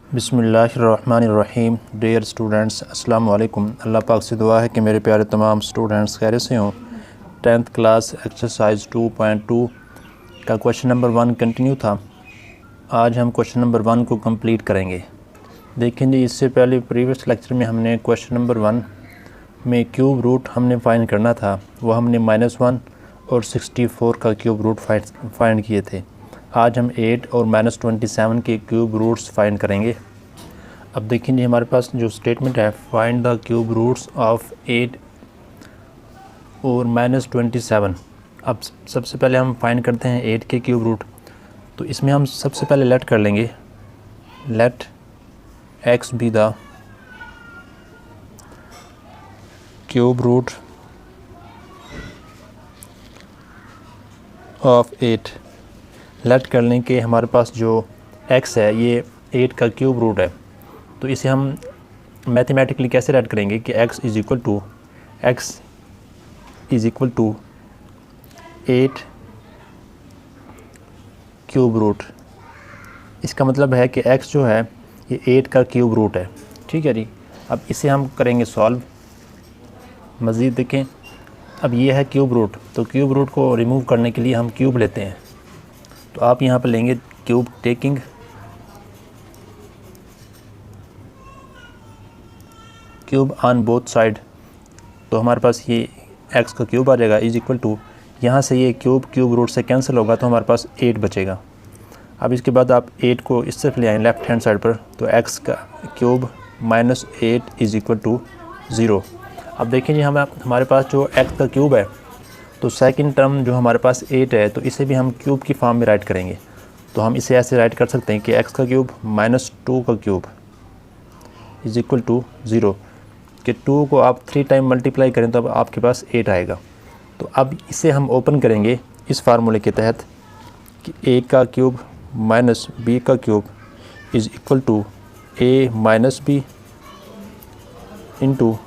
बिस्मिल्लाहिर्रहमानिर्रहीम। Dear students, अस्सलाम वालेकुम। अल्लाह पाक से दुआ है कि मेरे प्यारे तमाम स्टूडेंट्स खैरियत से हों। 10th क्लास एक्सरसाइज 2.2 का क्वेश्चन नंबर 1 कंटिन्यू था। आज हम क्वेश्चन नंबर 1 को कंप्लीट करेंगे। देखें जी, इससे पहले प्रीवियस लेक्चर में हमने क्वेश्चन नंबर 1 में क्यूब रूट हमने फाइंड करना था। वो हमने -1 और 64 का क्यूब रूट फाइंड किए थे। आज हम 8 और -27 के क्यूब रूट्स फाइंड करेंगे। अब देखेंगे हमारे पास जो स्टेटमेंट है, find the cube roots of 8 और -27। अब सबसे पहले हम फाइंड करते हैं 8 के क्यूब रूट। तो इसमें हम सबसे पहले लेट कर लेंगे, let x be the cube root of 8। Let कर लें कि हमारे पास जो x है ये 8 का क्यूब रूट है। तो इसे हम मैथमेटिकली कैसे लेट करेंगे कि x is equal to 8 cube root. इसका मतलब है कि x जो है ये 8 का क्यूब रूट है। ठीक है जी। अब इसे हम करेंगे सॉल्व। मज़ीद देखें, अब ये है क्यूब रूट, तो क्यूब रूट को रिमूव करने के लिए हम क्यूब लेते हैं। तो आप यहाँ पर लेंगे cube taking cube on both side. तो हमारे पास ये x का क्यूब आ जाएगा इज़ इक्वल टू, यहाँ से ये क्यूब रूट से कैंसिल होगा तो हमारे पास 8 बचेगा। अब इसके बाद आप 8 को इस तरफ ले आएँ लेफ़्ट हैंड साइड पर, तो x का क्यूब -8 इज़ इक्वल टू 0। अब देखें जी, हमारे पास जो x का क्यूब है, तो सेकंड टर्म जो हमारे पास 8 है, तो इसे भी हम क्यूब की फॉर्म में राइट करेंगे। तो हम इसे ऐसे राइट कर सकते हैं कि x का क्यूब -2 का क्यूब इज़ इक्वल टू 0, कि 2 को आप 3 टाइम मल्टीप्लाई करें तो अब आपके पास 8 आएगा। तो अब इसे हम ओपन करेंगे इस फार्मूले के तहत कि a का क्यूब माइनस b का cube is equal to a minus B into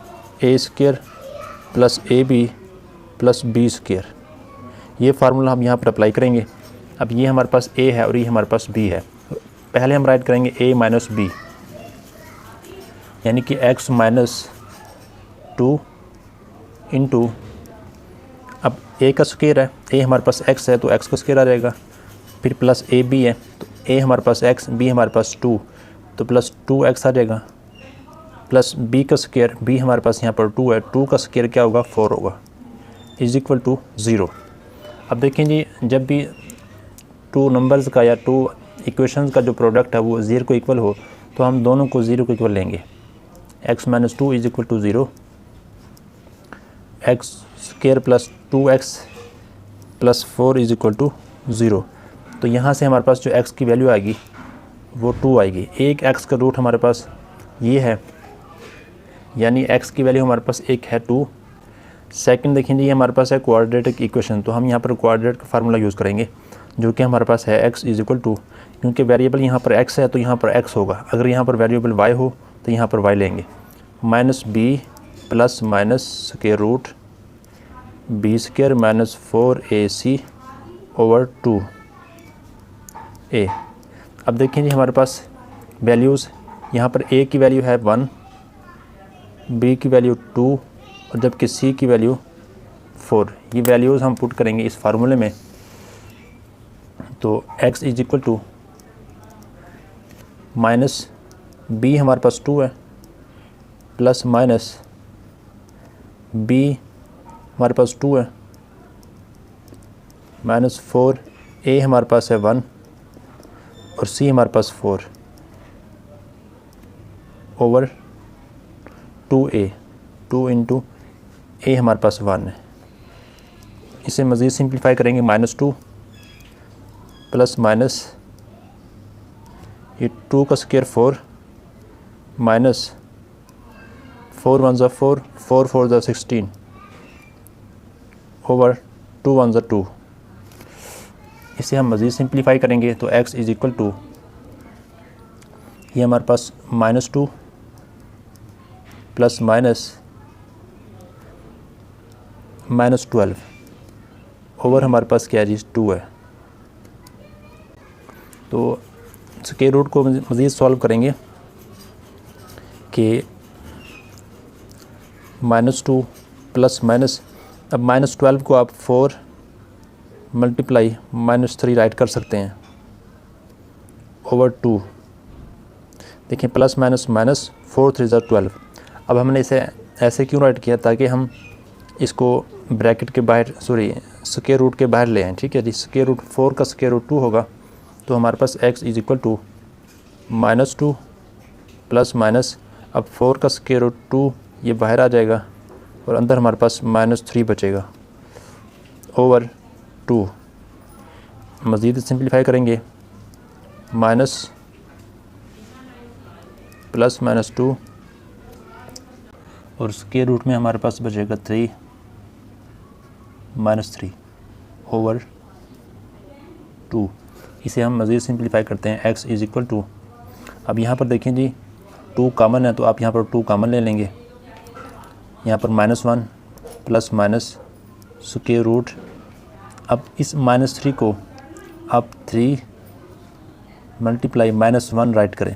A square plus A B plus B square. ये फार्मूला हम यहाँ पर अप्लाई करेंगे। अब ये हमारे पास a है और ये हमारे पास b है। पहले हम राइट करेंगे a माइनस बी, यानी कि x माइनस 2 इंटू, अब a का स्क्वायर है, a हमारे पास x है तो x का स्क्वायर आ जाएगा, फिर प्लस ए बी है तो a हमारे पास x, b हमारे पास 2 तो प्लस 2x आ जाएगा, प्लस b का स्क्वायर, b हमारे पास यहाँ पर 2 है, 2 का स्क्वायर क्या होगा 4 होगा, इज़ इक्वल टू 0। अब देखें जी, जब भी 2 नंबर्स का या 2 इक्वेशंस का जो प्रोडक्ट है वो 0 को इक्वल हो तो हम दोनों को 0 को इक्वल लेंगे। x minus 2 is equal to 0, x square plus 2x plus 4 is equal to 0। तो यहाँ से हमारे पास जो x की वैल्यू आएगी वो 2 आएगी। एक x का रूट हमारे पास ये है, यानी x की वैल्यू हमारे पास एक है 2। सेकंड देखेंगे, ये हमारे पास है क्वाड्रेटिक इक्वेशन, तो हम यहाँ पर क्वाड्रेटिक का फार्मूला यूज़ करेंगे जो कि हमारे पास है x इज़ इक्वल टू, क्योंकि वेरिएबल यहाँ पर x है तो यहाँ पर x होगा। अगर यहाँ पर वेरिएबल y हो तो यहाँ पर y लेंगे, minus b plus minus square root B square minus 4ac over 2a। अब देखें जी, हमारे पास वैल्यूज़ यहाँ पर a की वैल्यू है 1, b की वैल्यू 2 और जबकि c की वैल्यू 4। ये वैल्यूज़ हम पुट करेंगे इस फार्मूले में। तो x is equal to minus b हमारे पास 2 है प्लस माइनस b हमारे पास 2 है माइनस 4, a हमारे पास है 1 और c हमारे पास 4 ओवर 2a, 2 इंटू a हमारे पास 1 है। इसे मज़ीद सिंप्लीफाई करेंगे, -2 प्लस माइनस ये 2 का स्क्वायर 4 माइनस 4 1 4, 4 4 16 ओवर 2 1 2। इसे हम मज़ीद सिंप्लीफाई करेंगे तो x इज़ इक्वल टू, ये हमारे पास -2 प्लस -12 ओवर हमारे पास क्या है जी 2 है। तो स्क्वायर रूट को मज़ीद सॉल्व करेंगे कि -2 प्लस माइनस, अब -12 को आप 4 मल्टीप्लाई -3 राइट कर सकते हैं ओवर 2। देखिए प्लस माइनस माइनस 4 3 12। अब हमने इसे ऐसे क्यों राइट किया, ताकि हम इसको ब्रैकेट के बाहर स्क्वायर रूट के बाहर ले आएँ। ठीक है जी, स्क्वायर रूट 4 का स्क्वायर रूट 2 होगा, तो हमारे पास x is equal to -2 plus minus, अब 4 का स्क्वायर रूट 2 ये बाहर आ जाएगा और अंदर हमारे पास -3 बचेगा ओवर 2। मज़ीद सिंप्लीफाई करेंगे, माइनस प्लस -2 और स्क्वायर रूट में हमारे पास बचेगा 3 -3 ओवर 2। इसे हम मज़ीद सिंप्लीफाई करते हैं, x इज़ इक्वल टू, अब यहाँ पर देखें जी 2 कॉमन है, तो आप यहाँ पर 2 कॉमन ले लेंगे, यहाँ पर -1 प्लस माइनस स्क्वायर रूट, अब इस -3 को आप 3 मल्टीप्लाई -1 राइट करें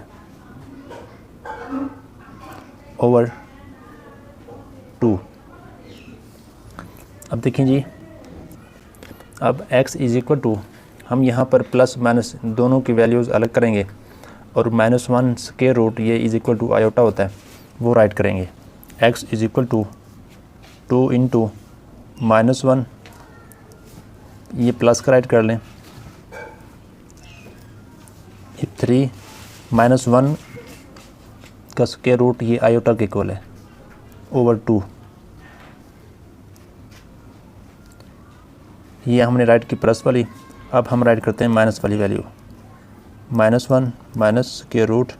ओवर 2। अब देखें जी, अब x इज़ इक्वल टू, हम यहाँ पर प्लस माइनस दोनों की वैल्यूज़ अलग करेंगे और -1 स्क्वायर रूट ये इज़ इक्वल टू आयोटा होता है, वो राइट करेंगे। x is equal to 2 into -1, ये प्लस का राइट कर लें, 3 -1 का स्क्वायर रूट ये आयोटा के इक्वल है ओवर 2। ये हमने राइट की प्लस वाली, अब हम राइट करते हैं माइनस वाली value, -1 minus square root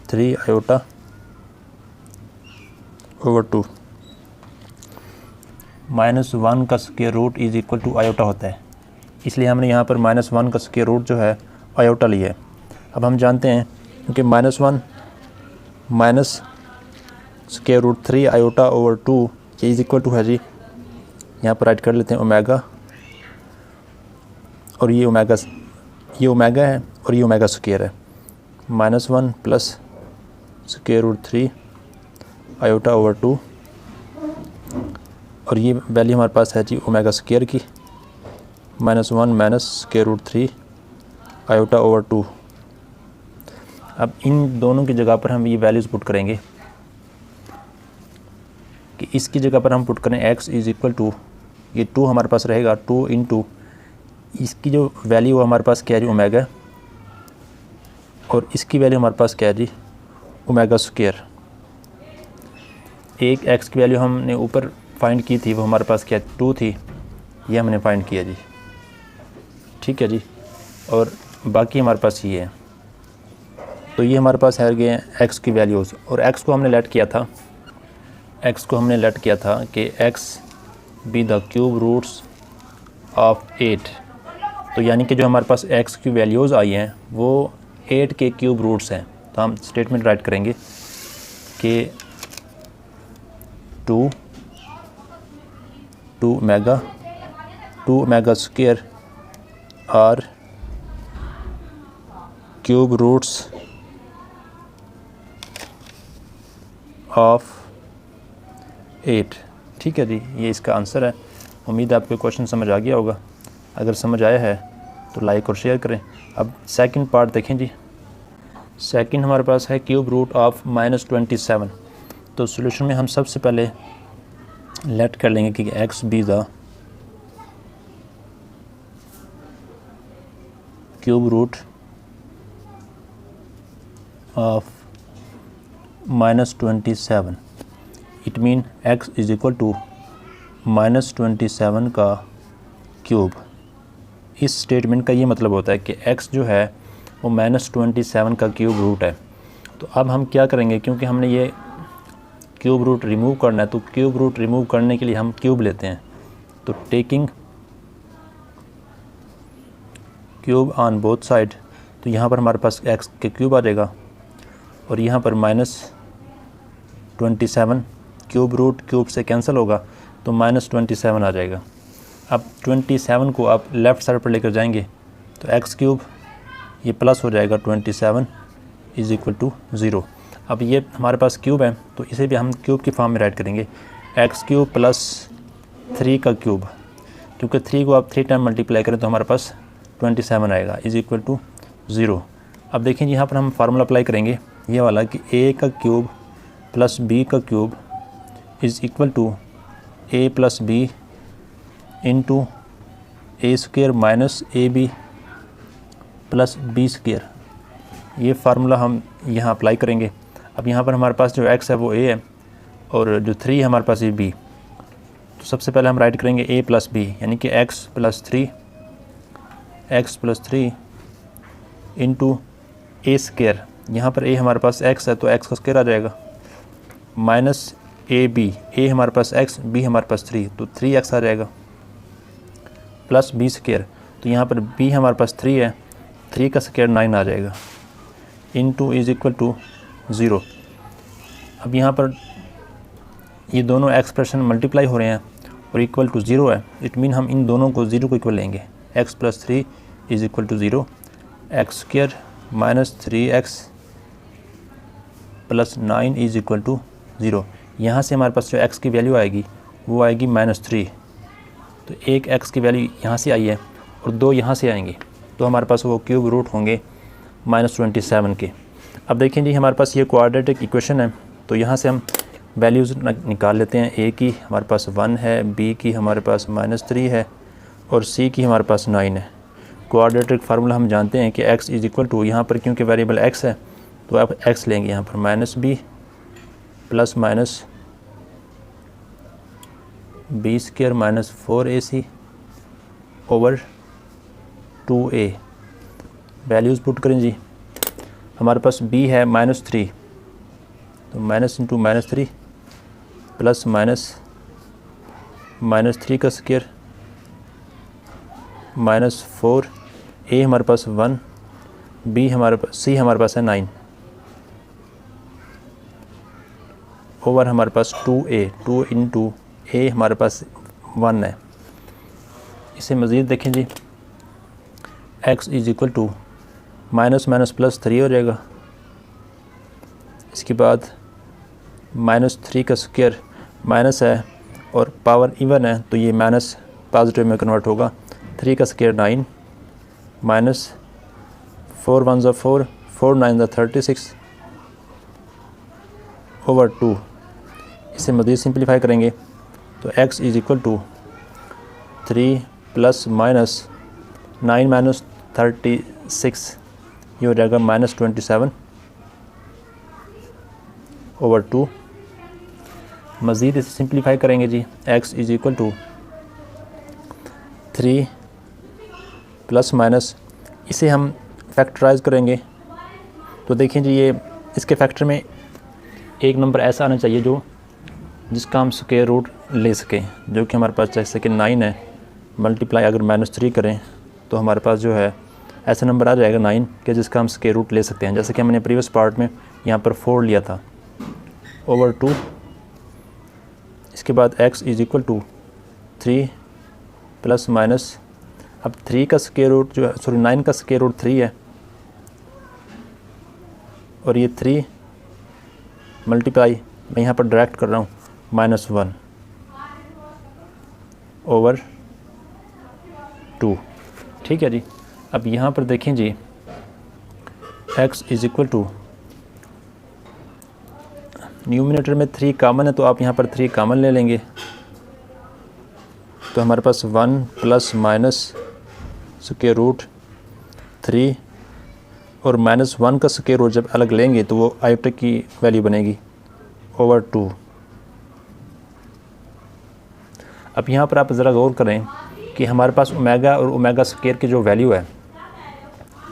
3 iota over 2। -1 का square root is equal to iota होता है, इसलिए हमने यहाँ पर -1 का स्क्वायर रूट जो है आयोटा लिया है। अब हम जानते हैं क्योंकि -1 minus square root 3 iota over 2 ये इज़ इक्वल टू है जी, यहाँ पर राइट कर लेते हैं ओमेगा, और ये ओमेगा है और ये ओमेगा स्क्वायर है, -1 plus square root 3 iota over 2, और ये वैल्यू हमारे पास है जी ओमेगा स्क्वायर की, -1 minus square root 3 iota over 2। अब इन दोनों की जगह पर हम ये वैल्यूज़ पुट करेंगे कि इसकी जगह पर हम पुट करें x इज़ इक्वल टू, ये 2 हमारे पास रहेगा, 2 इंटू इसकी जो वैल्यू हमारे पास क्या है जी ओमेगा, और इसकी वैल्यू हमारे पास क्या है जी ओमेगा स्क्वायर। एक x की वैल्यू हमने ऊपर फाइंड की थी, वो हमारे पास क्या 2 थी, ये हमने फाइंड किया जी। ठीक है जी, और बाकी हमारे पास ये है, तो ये हमारे पास है गए x की वैल्यूज़, और x को हमने लेट किया था कि x be the cube roots of 8, तो यानी कि जो हमारे पास x की वैल्यूज़ आई हैं वो 8 के क्यूब रूट्स हैं। तो हम स्टेटमेंट राइट करेंगे कि 2 omega square are cube roots of 8। ठीक है जी, ये इसका आंसर है। उम्मीद है आपको क्वेश्चन समझ आ गया होगा, अगर समझ आया है तो लाइक और शेयर करें। अब सेकंड पार्ट देखें जी, सेकंड हमारे पास है क्यूब रूट ऑफ -27। तो सॉल्यूशन में हम सबसे पहले लेट कर लेंगे कि x be the cube root of -27, it mean x is equal to -27 का क्यूब। इस स्टेटमेंट का ये मतलब होता है कि x जो है वो -27 का क्यूब रूट है। तो अब हम क्या करेंगे, क्योंकि हमने ये क्यूब रूट रिमूव करना है, तो क्यूब रूट रिमूव करने के लिए हम क्यूब लेते हैं। तो taking cube on both side, तो यहाँ पर हमारे पास x के क्यूब आ जाएगा और यहाँ पर -27 क्यूब रूट क्यूब से कैंसिल होगा तो -27 आ जाएगा। अब 27 को आप लेफ़्ट साइड पर लेकर जाएंगे तो x क्यूब ये प्लस हो जाएगा 27 इज़ इक्वल टू 0। अब ये हमारे पास क्यूब है तो इसे भी हम क्यूब की फॉर्म में राइट करेंगे, एक्स क्यूब प्लस 3 का क्यूब, क्योंकि 3 को आप 3 टाइम मल्टीप्लाई करें तो हमारे पास 27 आएगा इज इक्वल टू 0। अब देखें यहाँ पर हम फार्मूला अप्लाई करेंगे ये वाला कि ए का क्यूब प्लस बी का cube is equal to A plus B into A square minus A B plus B square. ये फार्मूला हम यहाँ अप्लाई करेंगे। अब यहाँ पर हमारे पास जो x है वो a है और जो 3 है हमारे पास ये b। तो सबसे पहले हम राइट करेंगे a प्लस बी, यानी कि x plus 3 into A square. यहाँ पर a हमारे पास x है तो x का स्क्वेयर आ जाएगा, माइनस ए बी, a हमारे पास x, b हमारे पास 3 तो 3x आ जाएगा, प्लस b स्क्वेयर। तो यहाँ पर b हमारे पास 3 है, 3 का स्क्वेयर 9 आ जाएगा, इंटू इज़ इक्वल टू 0। अब यहाँ पर ये दोनों एक्सप्रेशन मल्टीप्लाई हो रहे हैं और इक्वल टू 0 है, इट मीन हम इन दोनों को 0 को इक्वल लेंगे। x plus 3 is equal to 0, x square minus 3x plus 9 is equal to 0। यहाँ से हमारे पास जो x की वैल्यू आएगी वो आएगी -3। तो एक x की वैल्यू यहाँ से आई है और 2 यहाँ से आएंगे, तो हमारे पास वो क्यूब रूट होंगे -27 के। अब देखें जी हमारे पास ये क्वाड्रेटिक इक्वेशन है, तो यहाँ से हम वैल्यूज़ निकाल लेते हैं। a की हमारे पास 1 है, b की हमारे पास -3 है और c की हमारे पास 9 है। क्वाड्रेटिक फार्मूला हम जानते हैं कि x इज़ इक्वल टू, यहाँ पर क्योंकि वेरिएबल x है तो आप x लेंगे यहाँ पर -b plus minus b square minus 4ac over 2a। Values put करें जी, हमारे पास b है -3 तो माइनस इंटू -3 प्लस -3 का स्क्वायर -4, a हमारे पास 1, b हमारे पास c हमारे पास है 9 ओवर हमारे पास 2a, 2 इंटू a हमारे पास 1 है। इसे मज़ीद देखें जी, x is equal to minus minus plus 3 हो जाएगा। इसके बाद -3 का स्क्वायर माइनस है और पावर इवन है तो ये माइनस पॉजिटिव में कन्वर्ट होगा। 3 का स्क्वायर 9 माइनस 4 1 4, 4 9 36 ओवर 2। इसे मज़ीद सिंप्लीफाई करेंगे तो x is equal to 3 plus minus 9 minus 36, ये हो जाएगा -27 ओवर 2। मज़ीद इसे सिंप्लीफाई करेंगे जी, x is equal to 3 plus minus, इसे हम फैक्टराइज करेंगे तो देखें जी ये इसके फैक्टर में एक नंबर ऐसा आना चाहिए जिसका हम स्क्वायर रूट ले सकें, जो कि हमारे पास जैसे कि 9 है, मल्टीप्लाई अगर -3 करें तो हमारे पास जो है ऐसा नंबर आ जाएगा 9 कि जिसका हम स्क्वायर रूट ले सकते हैं, जैसे कि हमने प्रीवियस पार्ट में यहाँ पर 4 लिया था ओवर 2। इसके बाद x is equal to 3 plus minus, अब 3 का स्क्वायर रूट जो है 9 का स्क्वायर रूट 3 है और ये 3 मल्टीप्लाई मैं यहाँ पर डायरेक्ट कर रहा हूँ -1 ओवर 2। ठीक है जी। अब यहाँ पर देखें जी x is equal to, numerator में 3 कॉमन है तो आप यहाँ पर 3 कॉमन ले लेंगे तो हमारे पास 1 प्लस माइनस स्क्वायर रूट 3 और -1 का स्क्वायर रूट जब अलग लेंगे तो वो आइटा की वैल्यू बनेगी ओवर 2। अब यहाँ पर आप ज़रा गौर करें कि हमारे पास ओमेगा और ओमेगा स्क्वायर की जो वैल्यू है,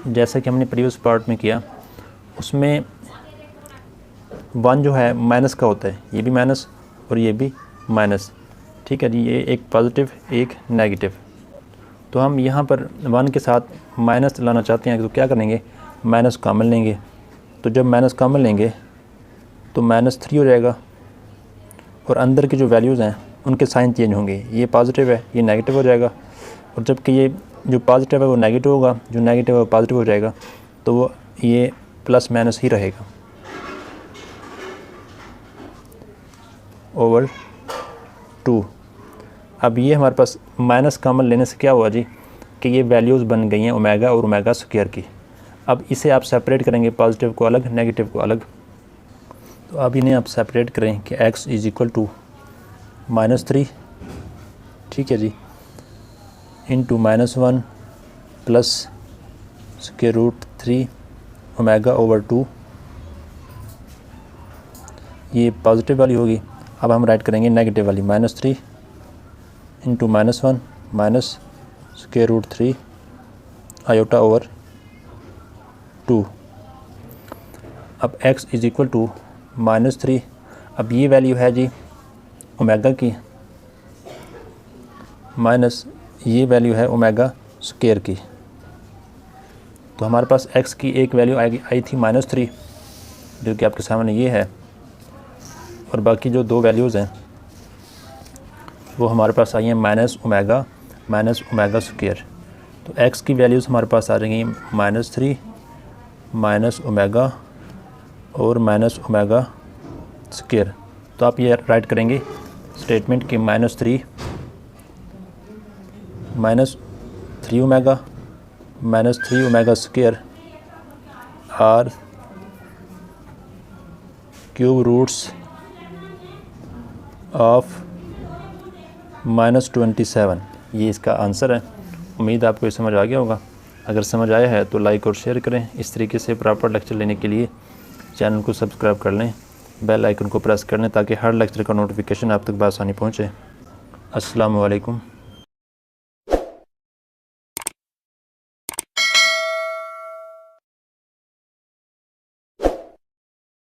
जैसा कि हमने प्रीवियस पार्ट में किया, उसमें 1 जो है माइनस का होता है, ये भी माइनस और ये भी माइनस। ठीक है जी, ये एक पॉजिटिव एक नेगेटिव। तो हम यहाँ पर 1 के साथ माइनस लाना चाहते हैं तो क्या करेंगे, माइनस कॉमन लेंगे। तो जब माइनस कॉमन लेंगे तो -3 हो जाएगा और अंदर की जो वैल्यूज़ हैं उनके साइन चेंज होंगे, ये पॉजिटिव है ये नेगेटिव हो जाएगा, और जबकि ये जो पॉजिटिव है वो नेगेटिव होगा, जो नेगेटिव है वो पॉजिटिव हो जाएगा, तो वो ये प्लस माइनस ही रहेगा। ओवर 2। अब ये हमारे पास माइनस कॉमन लेने से क्या हुआ जी कि ये वैल्यूज़ बन गई हैं ओमेगा और ओमेगा स्क्वायर की। अब इसे आप सेपरेट करेंगे, पॉजिटिव को अलग, नेगेटिव को अलग। तो अब इन्हें आप सेपरेट करें कि x इज़ इक्वल टू -3, ठीक है जी, into -1 plus square root 3 omega over 2। ये पॉजिटिव वाली होगी। अब हम राइट करेंगे नेगेटिव वाली, -3 into -1 minus square root 3 iota over 2। अब x इज़ इक्वल टू -3। अब ये वैल्यू है जी ओमेगा की, माइनस ये वैल्यू है ओमेगा स्क्वायर की। तो हमारे पास x की एक वैल्यू आई थी -3 जो कि आपके सामने ये है, और बाकी जो दो वैल्यूज़ हैं वो हमारे पास आई हैं माइनस ओमेगा स्क्वायर। तो x की वैल्यूज़ हमारे पास आ जाएंगी -3 माइनस ओमेगा और माइनस ओमेगा स्क्वायर। तो आप ये राइट करेंगे स्टेटमेंट कि -3 omega square are cube roots of -27। ये इसका आंसर है। उम्मीद आपको ये समझ आ गया होगा। अगर समझ आया है तो लाइक और शेयर करें। इस तरीके से प्रॉपर लेक्चर लेने के लिए चैनल को सब्सक्राइब कर लें, बेल आइकन को प्रेस कर लें ताकि हर लेक्चर का नोटिफिकेशन आप तक बआसानी पहुँचे। अस्सलामु अलैकुम।